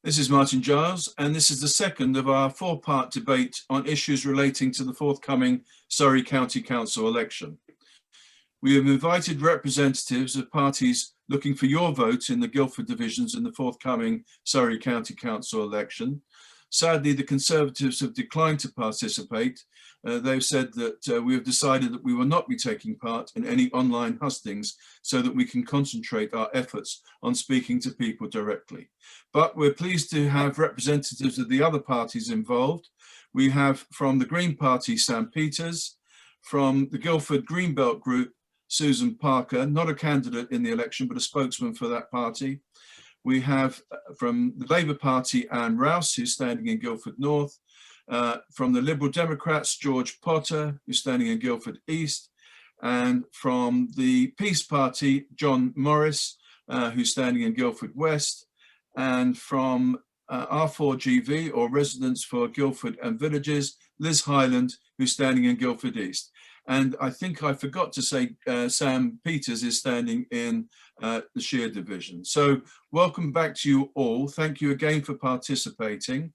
This is Martin Giles, and this is the second of our four-part debate on issues relating to the forthcoming Surrey County Council election. We have invited representatives of parties looking for your vote in the Guildford divisions in the forthcoming Surrey County Council election. Sadly, the Conservatives have declined to participate. They've said that we have decided that we will not be taking part in any online hustings so that we can concentrate our efforts on speaking to people directly. But we're pleased to have representatives of the other parties involved. We have from the Green Party, Sam Peters, from the Guildford Greenbelt Group, Susan Parker, not a candidate in the election, but a spokesman for that party. We have from the Labour Party, Anne Rouse, who's standing in Guildford North. From the Liberal Democrats, George Potter, who's standing in Guildford East. And from the Peace Party, John Morris, who's standing in Guildford West. And from R4GV, or Residents for Guildford and Villages, Liz Hyland, who's standing in Guildford East. And I think I forgot to say Sam Peters is standing in the Shear division. So welcome back to you all. Thank you again for participating.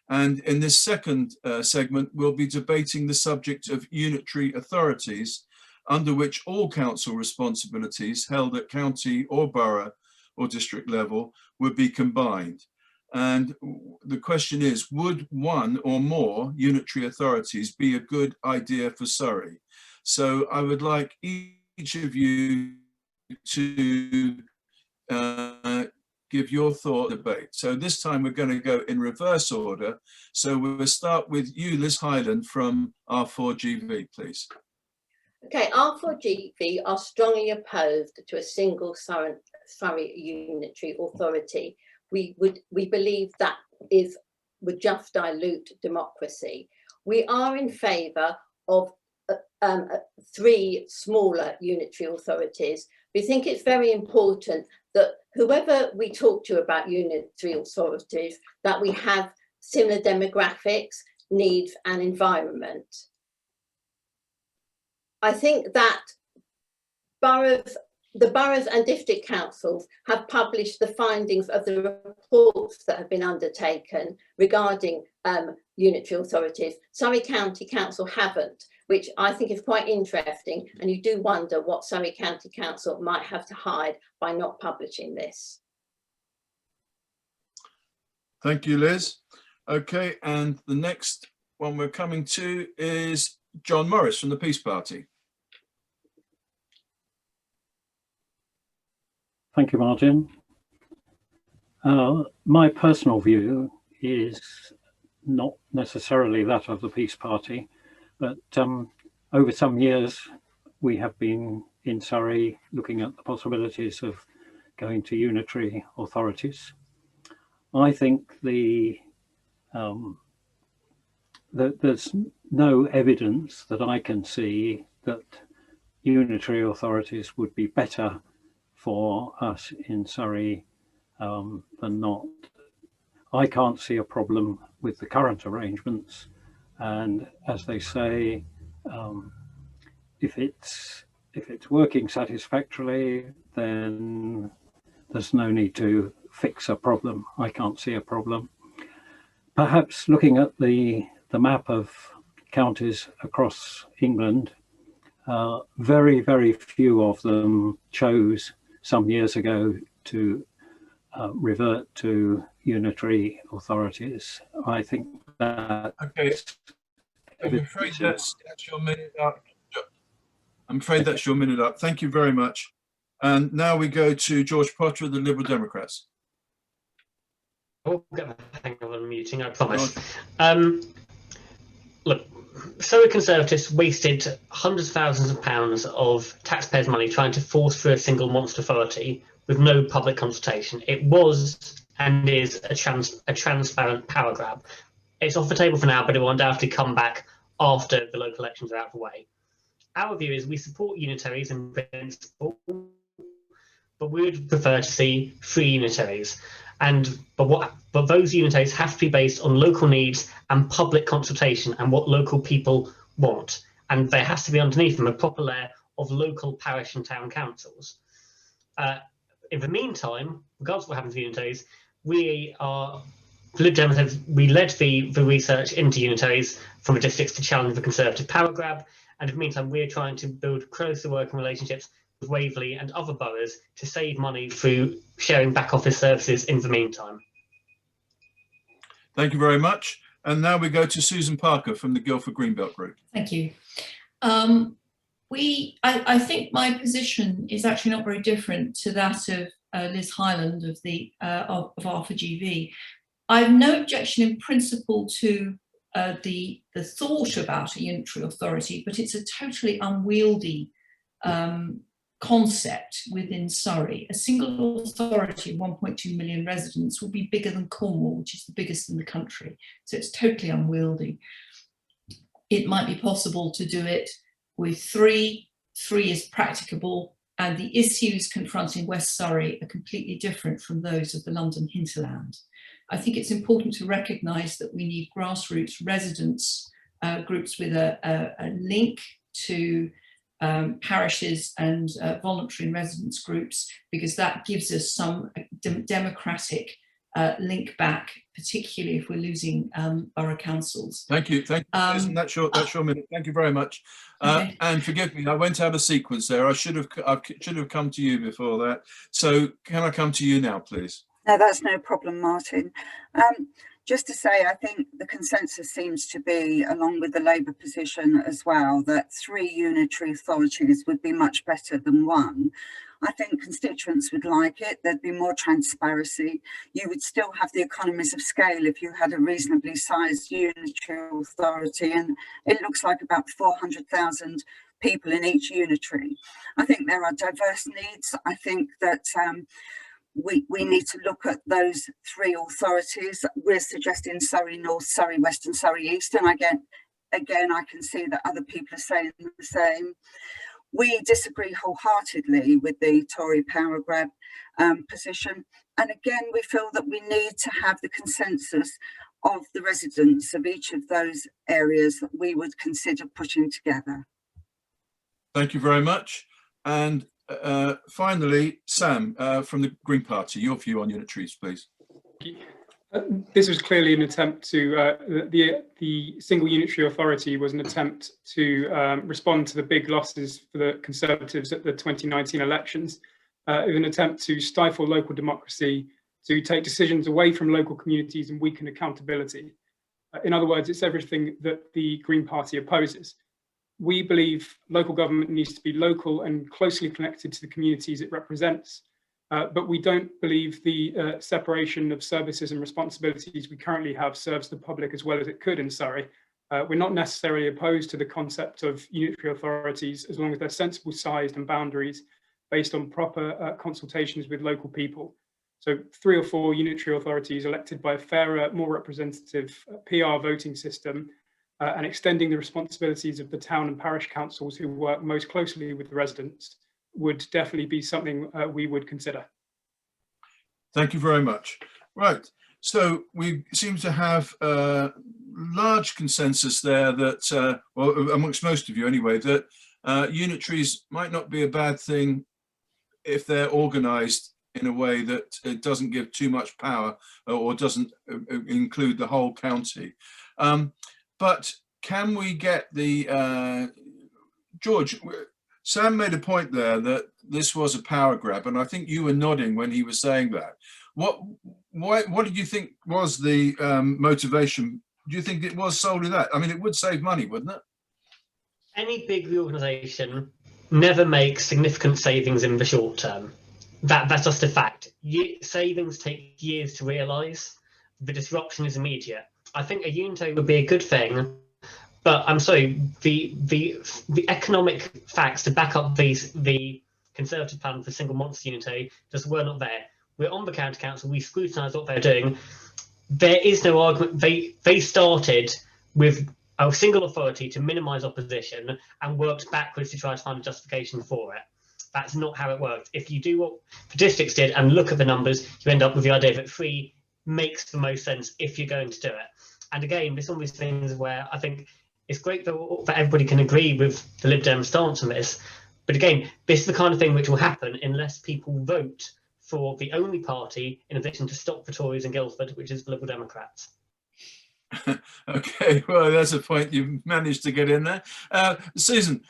And in this second segment, we'll be debating the subject of unitary authorities, under which all council responsibilities held at county or borough or district level would be combined. And the question is, would one or more unitary authorities be a good idea for Surrey? So I would like each of you to give your thought debate. So this time we're going to go in reverse order. So we'll start with you, Liz Hyland from R4GV, please. Okay, R4GV are strongly opposed to a single Surrey unitary authority. We believe that would just dilute democracy. We are in favour of 3 smaller unitary authorities. We think it's very important that whoever we talk to about unitary authorities, that we have similar demographics, needs and environment. I think that the boroughs and district councils have published the findings of the reports that have been undertaken regarding unitary authorities. Surrey County Council haven't, which I think is quite interesting, and you do wonder what Surrey County Council might have to hide by not publishing this. Thank you, Liz. Okay, and the next one we're coming to is John Morris from the Peace Party. Thank you, Martin. My personal view is not necessarily that of the Peace Party, but over some years we have been in Surrey looking at the possibilities of going to unitary authorities. I think there's no evidence that I can see that unitary authorities would be better for us in Surrey than not. I can't see a problem with the current arrangements, and as they say, if it's working satisfactorily, then there's no need to fix a problem. I can't see a problem. Perhaps looking at the map of counties across England, very, very few of them chose some years ago to revert to unitary authorities. I think that... Okay, I'm afraid that's your minute up. I'm afraid that's your minute up. Thank you very much. And now we go to George Potter of the Liberal Democrats. Oh, get my hang of unmuting, I promise. Look, Surrey Conservatives wasted hundreds of thousands of pounds of taxpayers' money trying to force through a single monster authority with no public consultation. It was and is a transparent power grab. It's off the table for now, but it will undoubtedly come back after the local elections are out of the way. Our view is we support unitaries in principle, but we would prefer to see 3 unitaries. But those unitaries have to be based on local needs and public consultation and what local people want. And there has to be underneath them a proper layer of local parish and town councils. In the meantime, regardless of what happens to unitaries, we are, Lib Dems we led the research into unitaries from a districts to challenge the Conservative power grab, and in the meantime we're trying to build closer working relationships with Waverley and other boroughs to save money through sharing back office services in the meantime. Thank you very much. And now we go to Susan Parker from the Guildford Greenbelt Group. Thank you. I think my position is actually not very different to that of Liz Hyland of the of R4GV. I have no objection in principle to the thought about a unitary authority, but it's a totally unwieldy concept within Surrey. A single authority of 1.2 million residents will be bigger than Cornwall, which is the biggest in the country. So it's totally unwieldy. It might be possible to do it with three is practicable, and the issues confronting West Surrey are completely different from those of the London hinterland. I think it's important to recognise that we need grassroots residents groups with a link to parishes and voluntary and residents groups, because that gives us some democratic link back, particularly if we're losing borough councils. Thank you, Susan. That's your minute. Thank you very much. Okay. And forgive me, I went out of sequence there. I should have come to you before that. So can I come to you now, please? No, that's no problem, Martin. Just to say, I think the consensus seems to be, along with the Labour position as well, that 3 unitary authorities would be much better than 1. I think constituents would like it. There'd be more transparency. You would still have the economies of scale if you had a reasonably sized unitary authority, and it looks like about 400,000 people in each unitary. I think there are diverse needs. I think that we need to look at those 3 authorities. We're suggesting Surrey North, Surrey West and Surrey East, and again I can see that other people are saying the same. We disagree wholeheartedly with the Tory power grab position, and again we feel that we need to have the consensus of the residents of each of those areas that we would consider putting together. Thank you very much. And finally, Sam from the Green Party, your view on unitaries, please. This was clearly an attempt to, the single unitary authority was an attempt to respond to the big losses for the Conservatives at the 2019 elections. It was an attempt to stifle local democracy, to take decisions away from local communities and weaken accountability. In other words, it's everything that the Green Party opposes. We believe local government needs to be local and closely connected to the communities it represents. But we don't believe the separation of services and responsibilities we currently have serves the public as well as it could in Surrey. We're not necessarily opposed to the concept of unitary authorities as long as they're sensible sized and boundaries based on proper consultations with local people. So 3 or 4 unitary authorities elected by a fairer, more representative PR voting system, and extending the responsibilities of the town and parish councils who work most closely with the residents would definitely be something we would consider. Thank you very much. Right, so we seem to have a large consensus there that, well, amongst most of you anyway, that unitaries might not be a bad thing if they're organised in a way that it doesn't give too much power or doesn't include the whole county. But can we get the, George, Sam made a point there that this was a power grab, and I think you were nodding when he was saying that. What did you think was the motivation? Do you think it was solely that? I mean, it would save money, wouldn't it? Any big reorganisation never makes significant savings in the short term. That's just a fact. Savings take years to realise. The disruption is immediate. I think a unitary would be a good thing, but I'm sorry, the economic facts to back up the Conservative plan for single monster unitary just were not there. We're on the county council, we scrutinise what they're doing. There is no argument. They started with a single authority to minimise opposition and worked backwards to try to find a justification for it. That's not how it worked. If you do what the districts did and look at the numbers, you end up with the idea that 3 makes the most sense if you're going to do it. And again, this is one of these things where I think it's great that everybody can agree with the Lib Dem stance on this. But again, this is the kind of thing which will happen unless people vote for the only party in a position to stop the Tories in Guildford, which is the Liberal Democrats. Okay, well, that's a point you've managed to get in there. Susan,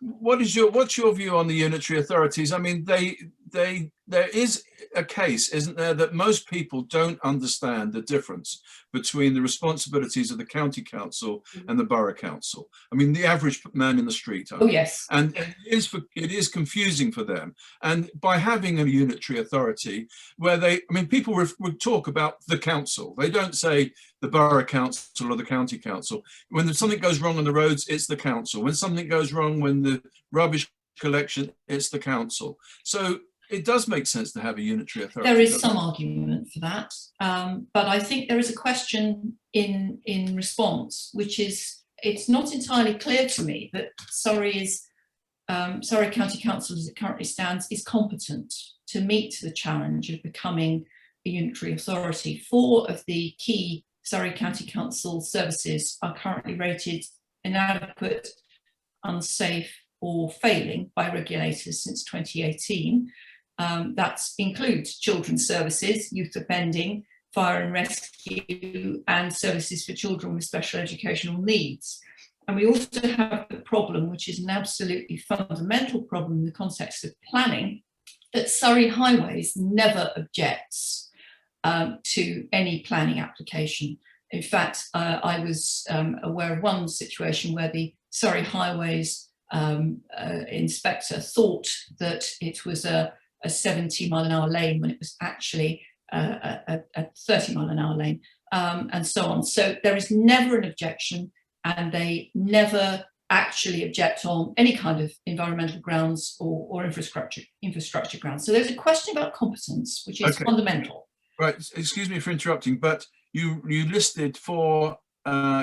what's your view on the unitary authorities? I mean, there is a case, isn't there, that most people don't understand the difference between the responsibilities of the county council and the borough council. I mean, the average man in the street. Oh, yes. And it is confusing for them. And by having a unitary authority where people would talk about the council. They don't say the borough council or the county council. When something goes wrong on the roads, it's the council. When something goes wrong, when the rubbish collection, it's the council. So it does make sense to have a unitary authority. There is some argument for that, but I think there is a question in response, which is, it's not entirely clear to me that Surrey County Council, as it currently stands, is competent to meet the challenge of becoming a unitary authority. 4 of the key Surrey County Council services are currently rated inadequate, unsafe, or failing by regulators since 2018. That includes children's services, youth offending, fire and rescue, and services for children with special educational needs. And we also have the problem, which is an absolutely fundamental problem in the context of planning, that Surrey Highways never objects to any planning application. In fact, I was aware of one situation where the Surrey Highways inspector thought that it was a 70-mile-an-hour lane when it was actually a 30-mile-an-hour lane, and so on. So there is never an objection, and they never actually object on any kind of environmental grounds or infrastructure grounds. So there's a question about competence, which is fundamental. Right. Excuse me for interrupting, but you listed 4.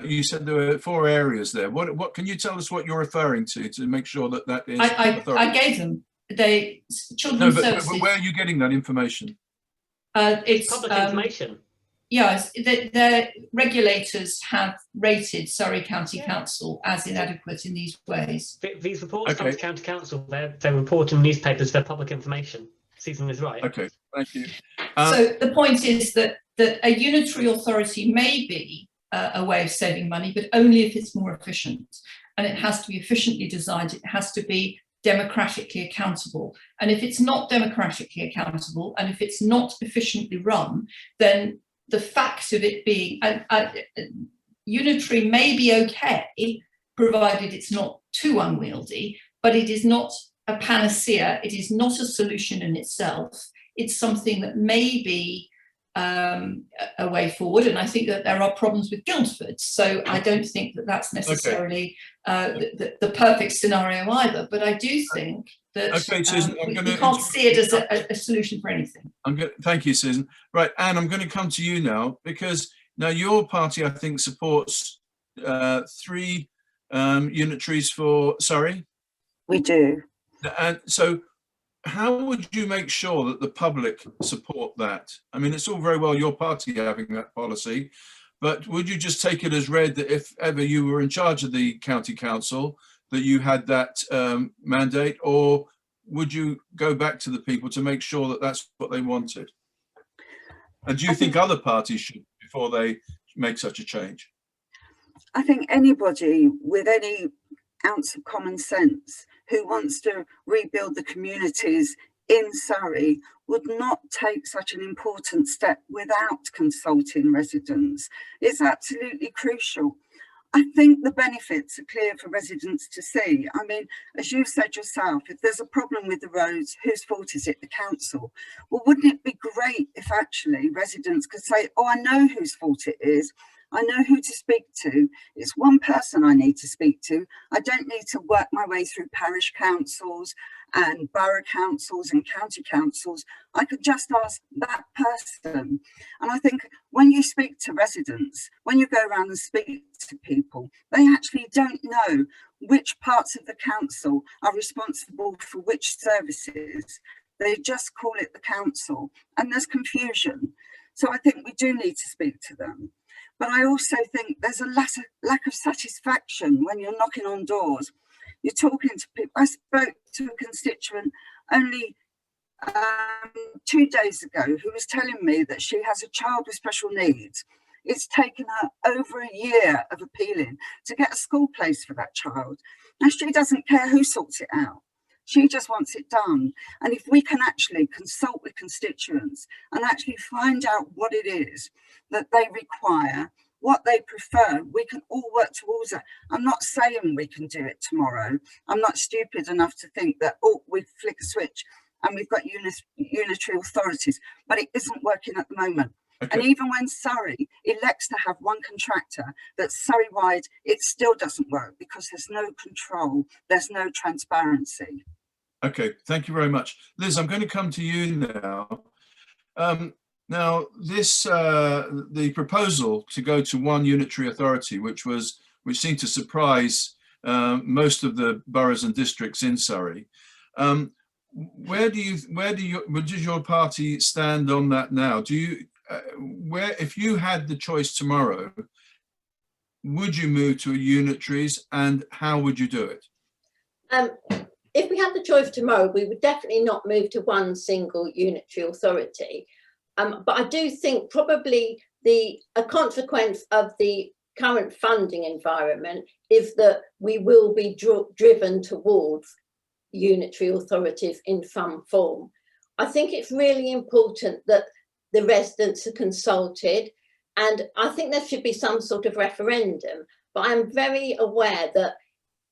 You said there were 4 areas there. What can you tell us what you're referring to make sure that is? I gave them. Children's services. But where are you getting that information? It's public information. Yes, the regulators have rated Surrey County Council as inadequate in these ways. These reports come to County Council. They're reporting newspapers. They're public information. Susan is right. Okay, thank you. So the point is that a unitary authority may be a way of saving money, but only if it's more efficient. And it has to be efficiently designed. It has to be democratically accountable. And if it's not democratically accountable, and if it's not efficiently run, then the fact of it being unitary may be okay, provided it's not too unwieldy, but it is not a panacea. It is not a solution in itself. It's something that may be a way forward, and I think that there are problems with Guildford, so I don't think that that's necessarily the perfect scenario either, but I do think that Susan, we can't see it as a solution for anything. Thank you, Susan. Right, Anne, I'm going to come to you now, because now your party, I think, supports 3 unitaries for Surrey. We do. And so how would you make sure that the public support that? I mean, it's all very well your party having that policy, but would you just take it as read that if ever you were in charge of the county council, that you had that mandate, or would you go back to the people to make sure that that's what they wanted? And do you think other parties should before they make such a change? I think anybody with any ounce of common sense who wants to rebuild the communities in Surrey would not take such an important step without consulting residents. It's absolutely crucial. I think the benefits are clear for residents to see. I mean, as you said yourself, if there's a problem with the roads, whose fault is it? The council. Well, wouldn't it be great if actually residents could say, oh, I know whose fault it is. I know who to speak to. It's one person I need to speak to. I don't need to work my way through parish councils and borough councils and county councils. I could just ask that person. And I think when you speak to residents, when you go around and speak to people, they actually don't know which parts of the council are responsible for which services. They just call it the council, and there's confusion. So I think we do need to speak to them. But I also think there's a lack of satisfaction when you're knocking on doors. You're talking to people. I spoke to a constituent only 2 days ago who was telling me that she has a child with special needs. It's taken her over a year of appealing to get a school place for that child. And she doesn't care who sorts it out. She just wants it done. And if we can actually consult with constituents and actually find out what it is that they require, what they prefer, we can all work towards it. I'm not saying we can do it tomorrow. I'm not stupid enough to think that, oh, we flick a switch and we've got unitary authorities, but it isn't working at the moment. Okay. And even when Surrey elects to have one contractor that's Surrey-wide, it still doesn't work because there's no control, there's no transparency. Okay, thank you very much. Liz, I'm going to come to you now. Now, this the proposal to go to one unitary authority, which seemed to surprise most of the boroughs and districts in Surrey. Where does your party stand on that now? Do you if you had the choice tomorrow, would you move to a unitaries, and how would you do it? If we had the choice tomorrow, we would definitely not move to one single unitary authority. But I do think probably a consequence of the current funding environment is that we will be driven towards unitary authorities in some form. I think it's really important that the residents are consulted, and I think there should be some sort of referendum, but I'm very aware that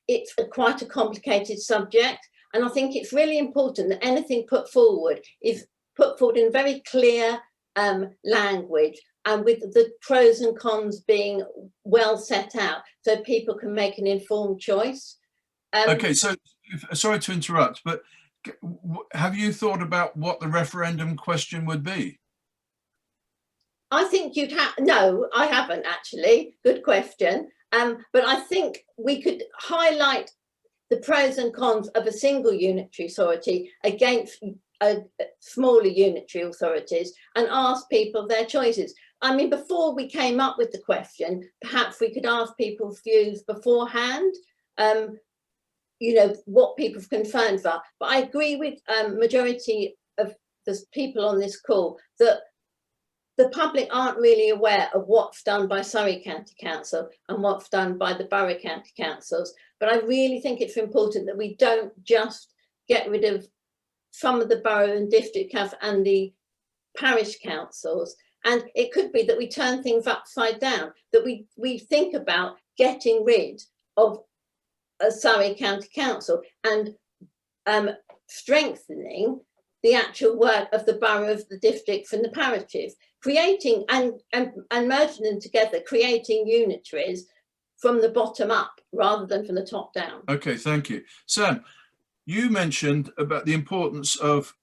it's quite a complicated subject, and I think it's really important that anything put forward is put forward in very clear language, and with the pros and cons being well set out so people can make an informed choice. Okay, so sorry to interrupt, but have you thought about what the referendum question would be? I think you'd have, no, I haven't actually, good question. But I think we could highlight the pros and cons of a single unitary authority against smaller unitary authorities and ask people their choices. I mean, before we came up with the question, perhaps we could ask people's views beforehand, you know, what people's concerns are. But I agree with majority of the people on this call that the public aren't really aware of what's done by Surrey County Council and what's done by the borough county councils. But I really think it's important that we don't just get rid of some of the borough and district council and the parish councils. And it could be that we turn things upside down, that we think about getting rid of a Surrey County Council and strengthening the actual work of the boroughs, the districts and the parishes, creating and merging them together, creating unitaries from the bottom up rather than from the top down. Okay, thank you. Sam, you mentioned about the importance of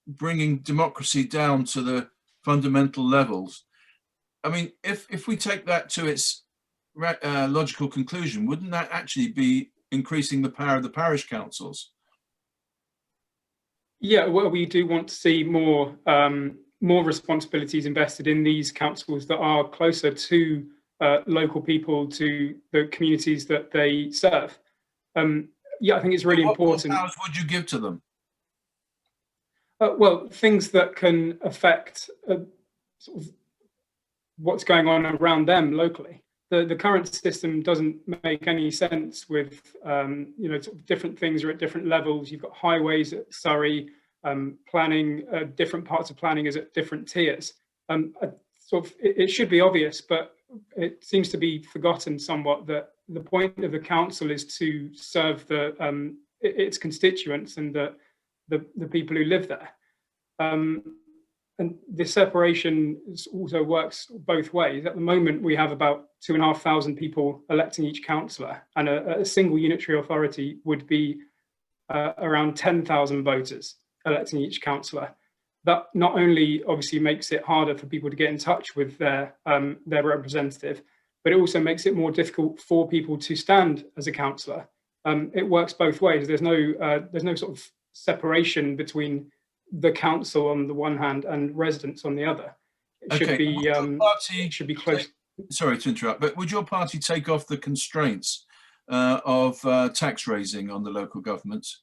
bringing democracy down to the fundamental levels. I mean, if we take that to its logical conclusion, wouldn't that actually be increasing the power of the parish councils? Yeah, well, we do want to see more responsibilities invested in these councils that are closer to local people, to the communities that they serve. Yeah, I think it's really important. What powers would you give to them? Well, things that can affect sort of what's going on around them locally. The current system doesn't make any sense with, you know, sort of different things are at different levels. You've got highways at Surrey, planning, different parts of planning is at different tiers. Sort of, it should be obvious, but it seems to be forgotten somewhat that the point of the council is to serve its constituents and the people who live there. And the separation also works both ways. At the moment, we have about 2,500 people electing each councillor, and a single unitary authority would be around 10,000 voters electing each councillor. That not only obviously makes it harder for people to get in touch with their representative, but it also makes it more difficult for people to stand as a councillor. It works both ways. There's no sort of separation between the council on the one hand and residents on the other. It should be should be close. Sorry to interrupt, but would your party take off the constraints of tax raising on the local governments?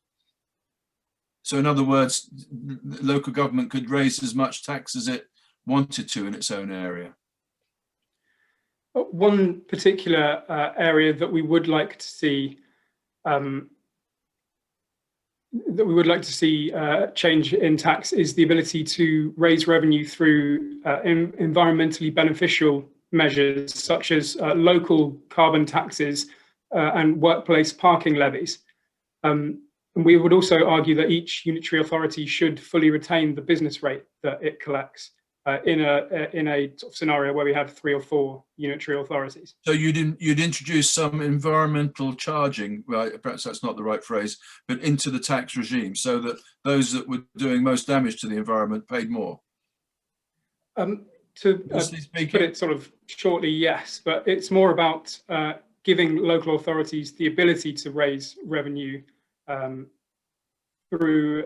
So in other words, local government could raise as much tax as it wanted to in its own area. One particular area that we would like to see change in tax is the ability to raise revenue through environmentally beneficial measures such as local carbon taxes and workplace parking levies. And we would also argue that each unitary authority should fully retain the business rate that it collects in a sort of scenario where we have 3 or 4 unitary authorities. So you'd introduce some environmental charging, right? Perhaps that's not the right phrase, but into the tax regime, so that those that were doing most damage to the environment paid more. To put it sort of shortly, yes, but it's more about giving local authorities the ability to raise revenue through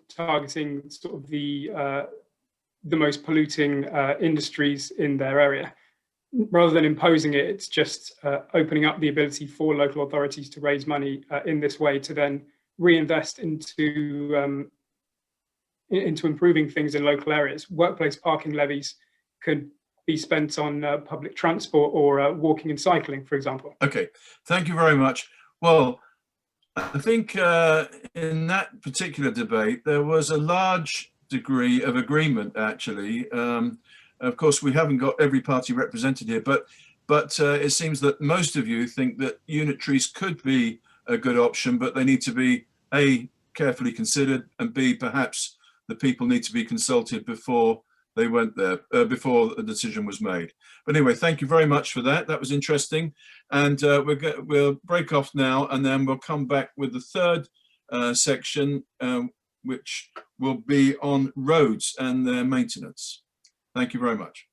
targeting sort of the most polluting industries in their area. Rather than imposing it, it's just opening up the ability for local authorities to raise money in this way to then reinvest into improving things in local areas. Workplace parking levies could be spent on public transport or walking and cycling, for example. Okay, thank you very much. Well, I think in that particular debate, there was a large degree of agreement, actually. Of course, we haven't got every party represented here, but it seems that most of you think that unitaries could be a good option, but they need to be A, carefully considered, and B, perhaps the people need to be consulted before they went there, before a decision was made. But anyway, thank you very much for that. That was interesting. And we'll break off now, and then we'll come back with the third section, which will be on roads and their maintenance. Thank you very much.